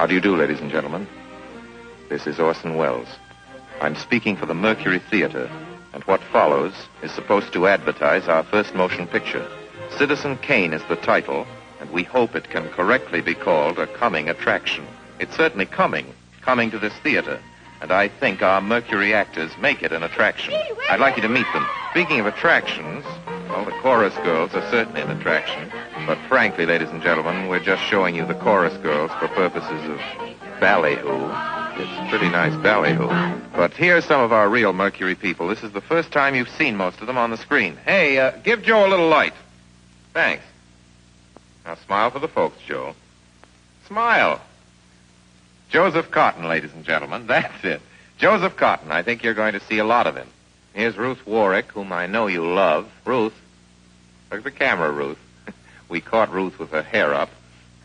How do you do, ladies and gentlemen? This is Orson Welles. I'm speaking for the Mercury Theatre, and what follows is supposed to advertise our first motion picture. Citizen Kane is the title, and we hope it can correctly be called a coming attraction. It's certainly coming to this theater, and I think our Mercury actors make it an attraction. I'd like you to meet them. Speaking of attractions, well, the chorus girls are certainly an attraction, but frankly, ladies and gentlemen, we're just showing you the chorus girls for purposes of ballyhoo. It's pretty nice ballyhoo. But here's some of our real Mercury people. This is the first time you've seen most of them on the screen. Hey, give Joe a little light. Thanks. Now smile for the folks, Joe. Smile. Joseph Cotton, ladies and gentlemen. That's it. Joseph Cotton. I think you're going to see a lot of him. Here's Ruth Warwick, whom I know you love. Ruth. Look at the camera, Ruth. We caught Ruth with her hair up.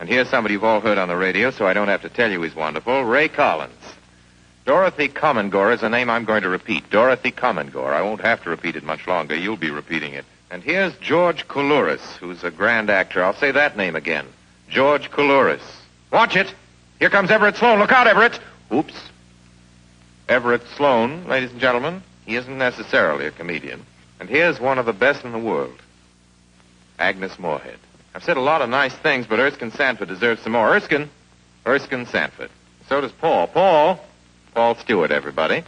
And here's somebody you've all heard on the radio, so I don't have to tell you he's wonderful. Ray Collins. Dorothy Commongore is a name I'm going to repeat. Dorothy Commongore. I won't have to repeat it much longer. You'll be repeating it. And here's George Colorized, who's a grand actor. I'll say that name again. George Colorized. Watch it. Here comes Everett Sloane. Look out, Everett. Oops. Everett Sloane, ladies and gentlemen. He isn't necessarily a comedian. And here's one of the best in the world. Agnes Moorehead. I've said a lot of nice things, but Erskine Sanford deserves some more. Erskine Sanford. So does Paul. Paul Stewart, everybody.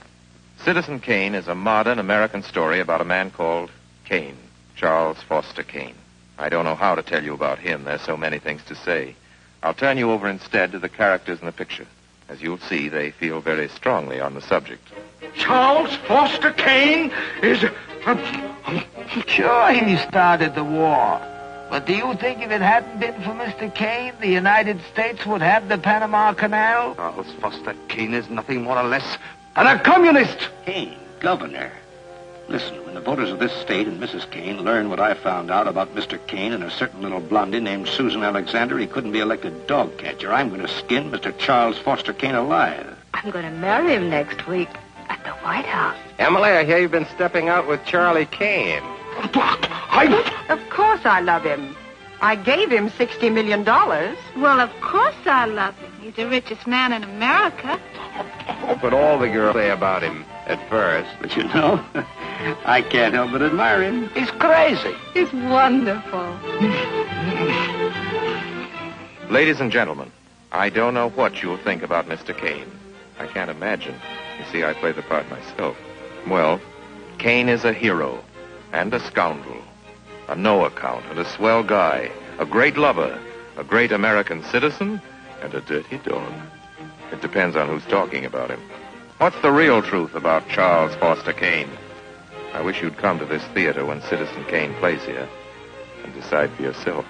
Citizen Kane is a modern American story about a man called Kane, Charles Foster Kane. I don't know how to tell you about him. There's so many things to say. I'll turn you over instead to the characters in the picture. As you'll see, they feel very strongly on the subject. Charles Foster Kane is... Sure, he started the war. But do you think if it hadn't been for Mr. Kane, the United States would have the Panama Canal? Charles Foster Kane is nothing more or less than a communist. Kane, governor. Listen, when the voters of this state and Mrs. Kane learn what I found out about Mr. Kane and a certain little blondie named Susan Alexander, he couldn't be elected dog catcher. I'm going to skin Mr. Charles Foster Kane alive. I'm going to marry him next week at the White House. Emily, I hear you've been stepping out with Charlie Kane. Of course I love him. I gave him $60 million. Well, of course I love him. He's the richest man in America. But all the girls say about him at first. But you know, I can't help but admire him. He's crazy. He's wonderful. Ladies and gentlemen, I don't know what you'll think about Mr. Kane. I can't imagine. You see, I play the part myself. Well, Kane is a hero and a scoundrel, a no-account and a swell guy, a great lover, a great American citizen, and a dirty dog. It depends on who's talking about him. What's the real truth about Charles Foster Kane? I wish you'd come to this theater when Citizen Kane plays here and decide for yourself.